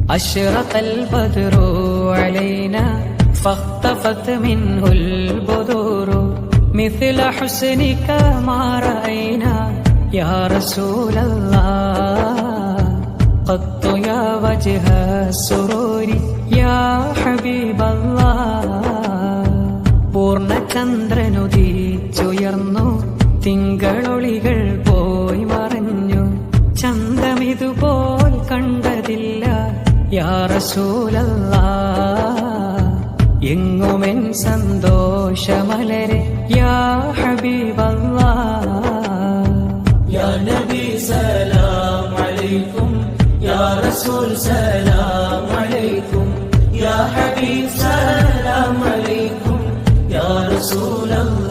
أشرق البدر علينا فاختفت منه البذور مثل حسنك ما رأينا يا رسول الله قط يا وجه السرور يا حبيب الله പൂർണ്ണചന്ദ്രനുദിച്ചുയർന്നു തിങ്കളൊളികൾ പോയി മറഞ്ഞു ചന്തമിതുപോൽ കണ്ടതില്ല യാ റസൂലല്ലാഹ് എങ്ങുമെൻ സന്തോഷമലരെ യാ ഹബീബല്ലാഹ് യാ നബി സലാം അലൈക്കും യാ റസൂൽ സലാം അലൈക്കും യാ ഹബീബ് സലാം അലൈക്കും യാ റസൂലല്ലാഹ്